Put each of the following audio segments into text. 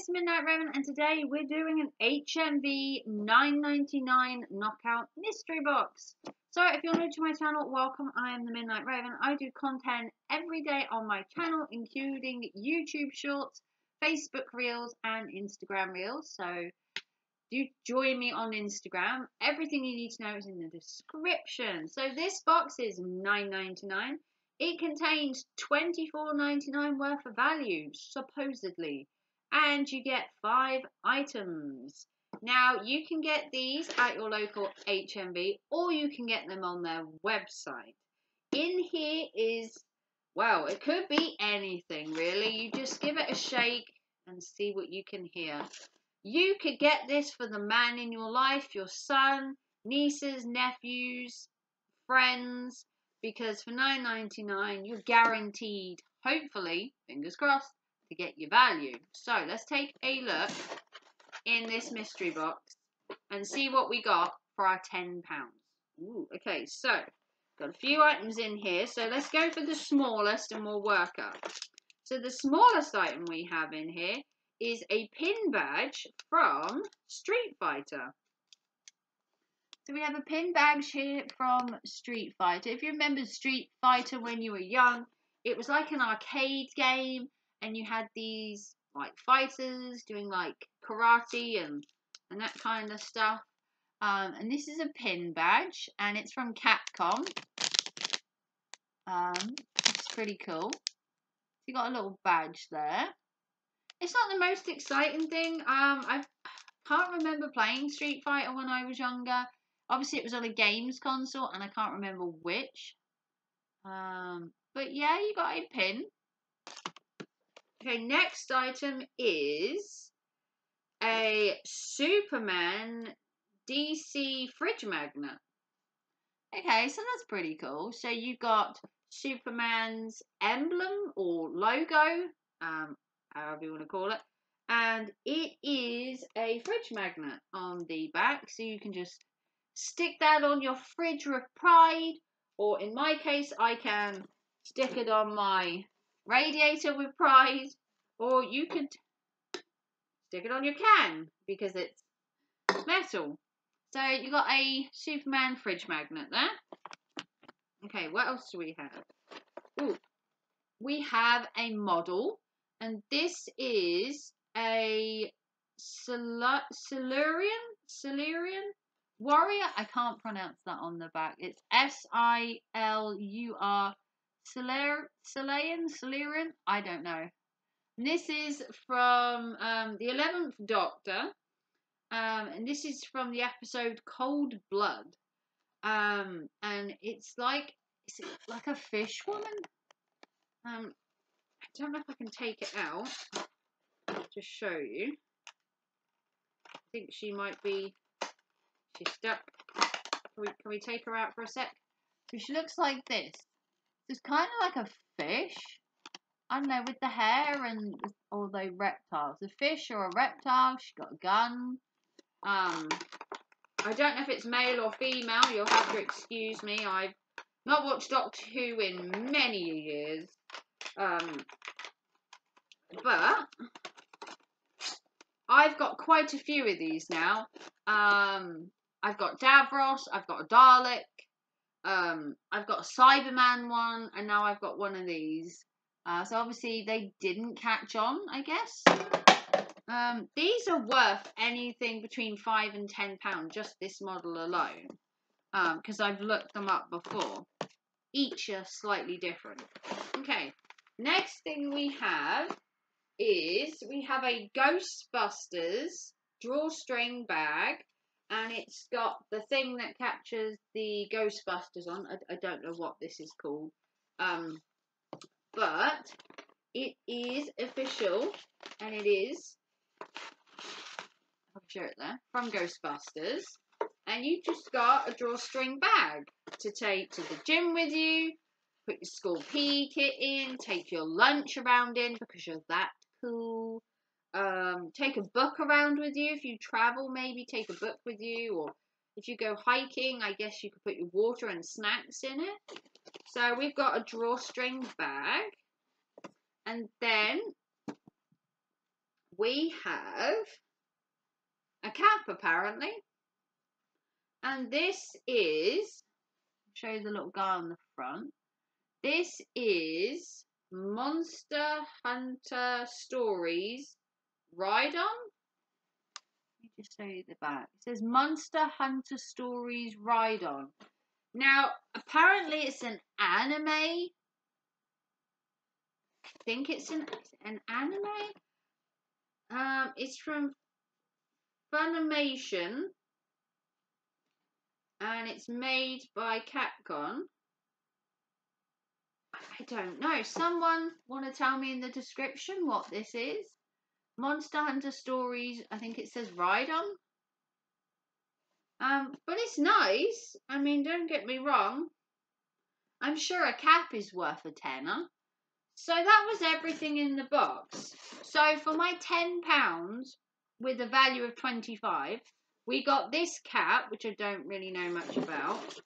it's Midnight Raven, and today we're doing an HMV 9.99 knockout mystery box. So if you're new to my channel, welcome. I am the Midnight Raven. I do content every day on my channel, including YouTube Shorts, Facebook Reels, and Instagram Reels. So do join me on Instagram. Everything you need to know is in the description. So this box is $9.99. It contains $24.99 worth of value, supposedly. And you get 5 items. Now, you can get these at your local HMV, or you can get them on their website. In here is, well, it could be anything, really. You just give it a shake and see what you can hear. You could get this for the man in your life, your son, nieces, nephews, friends, because for $9.99 you're guaranteed, hopefully, fingers crossed, to get your value. So let's take a look in this mystery box and see what we got for our £10. Ooh, okay, so got a few items in here. So let's go for the smallest and we'll work up. So the smallest item we have in here is a pin badge from Street Fighter. So we have a pin badge here from Street Fighter. If you remember Street Fighter when you were young, it was like an arcade game, and you had these like fighters doing like karate and that kind of stuff. And this is a pin badge, and it's from Capcom. It's pretty cool. So you got a little badge there. It's not the most exciting thing. I can't remember playing Street Fighter when I was younger. Obviously, it was on a games console, and I can't remember which. But yeah, you got a pin. Okay, next item is a Superman DC fridge magnet. Okay, so that's pretty cool. So you got Superman's emblem or logo, however you want to call it. And it is a fridge magnet on the back, so you can just stick that on your fridge with pride, or in my case, I can stick it on my radiator with pride, or you could stick it on your can because it's metal. So you got a Superman fridge magnet there. Okay, what else do we have? Ooh, we have a model, and this is a Silurian warrior. I can't pronounce that on the back. It's S-I-L-U-R Silurian. I don't know. And this is from the 11th Doctor. And this is from the episode Cold Blood. And it's like a fish woman. I don't know if I can take it out to show you. I think she might be. She's stuck. Can we take her out for a sec? So she looks like this. It's kind of like a fish. I don't know, with the hair and all those reptiles. A fish or a reptile. She's got a gun. I don't know if it's male or female. You'll have to excuse me. I've not watched Doctor Who in many years. But I've got quite a few of these now. I've got Davros, I've got a Dalek, I've got a Cyberman one, and now I've got one of these. So obviously they didn't catch on, I guess. These are worth anything between £5 and £10, just this model alone. Because I've looked them up before. Each are slightly different. Okay, next thing we have is we have a Ghostbusters drawstring bag, and it's got the thing that captures the Ghostbusters on. I don't know what this is called, but it is official, and it is, I'll show it there, from Ghostbusters. And you just got a drawstring bag to take to the gym with you, put your school PE kit in, take your lunch around in because you're that cool. Take a book around with you if you travel, maybe take a book with you, or if you go hiking, I guess you could put your water and snacks in it. So we've got a drawstring bag, and then we have a cap apparently. And this is, show you the little guy on the front. This is Monster Hunter Stories Ride On. Let me just show you the back. It says Monster Hunter Stories Ride On. Now, apparently it's an anime. I think it's an anime. It's from Funimation. And it's made by Capcom. I don't know. Someone want to tell me in the description what this is? Monster Hunter Stories, I think it says Ride On. But it's nice. I mean, don't get me wrong. I'm sure a cap is worth a tenner. So that was everything in the box. So for my £10 with a value of 25, we got this cap, which I don't really know much about.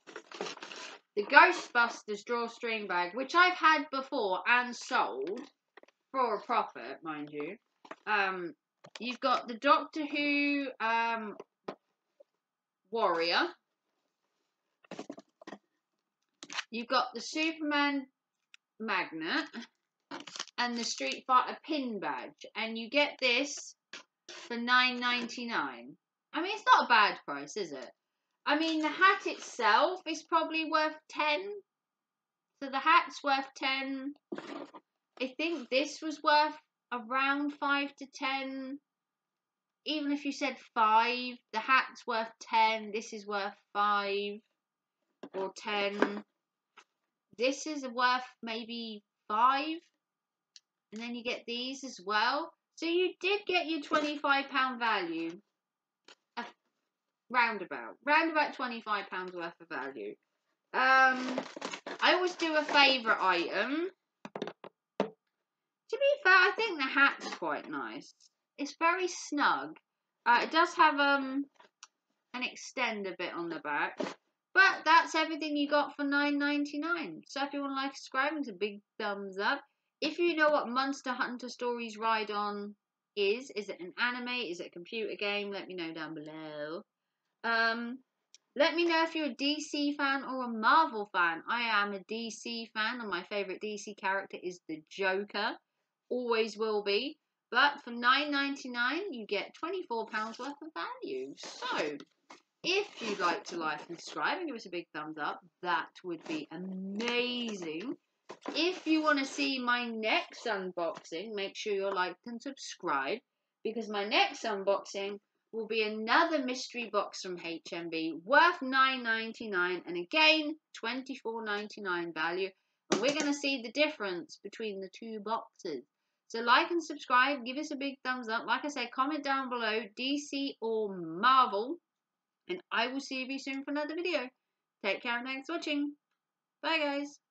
The Ghostbusters drawstring bag, which I've had before and sold for a profit, mind you. You've got the Doctor Who Warrior. You've got the Superman magnet and the Street Fighter pin badge, and you get this for $9.99. I mean, it's not a bad price, is it? I mean, the hat itself is probably worth 10. So the hat's worth 10. I think this was worth around 5 to 10. Even if you said 5, the hat's worth 10. This is worth 5 or 10. This is worth maybe 5. And then you get these as well. So you did get your £25 value. Roundabout £25 worth of value. I always do a favourite item. To be fair, I think the hat's quite nice. It's very snug. It does have an extender bit on the back. But that's everything you got for $9.99. So if you want to like, subscribe, it's a big thumbs up. If you know what Monster Hunter Stories Ride On is it an anime? Is it a computer game? Let me know down below. Let me know if you're a DC fan or a Marvel fan. I am a DC fan, and my favourite DC character is the Joker. Always will be. But for $9.99, you get £24 worth of value. So, if you'd like to like and subscribe and give us a big thumbs up, that would be amazing. If you want to see my next unboxing, make sure you're liked and subscribed, because my next unboxing will be another mystery box from HMV worth $9.99 and again $24.99 value, and we're going to see the difference between the two boxes. So like and subscribe, give us a big thumbs up. Like I said, comment down below DC or Marvel, and I will see you soon for another video. Take care and thanks for watching. Bye guys.